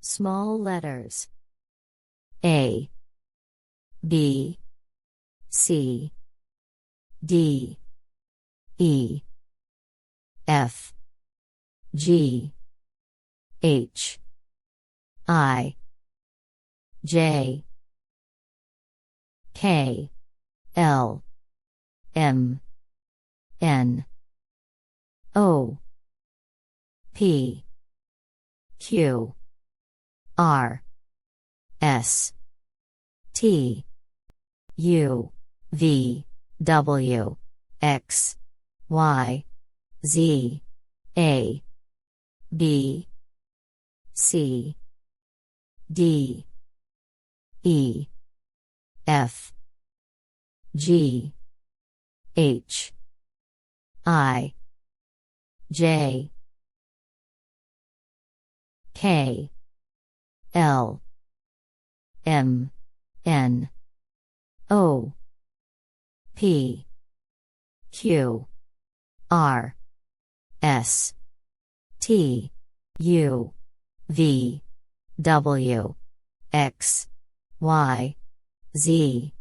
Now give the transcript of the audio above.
Small letters A, B, C, D, E, F, G, H, I, J, K, L, M, N, O, P, Q, R, S, T, U, V, W, X, Y, Z, A, B, C, D, E, F, G, H, I, J, K, L, M, N, O, P, Q, R, S, T, U, V, W, X, Y, Z.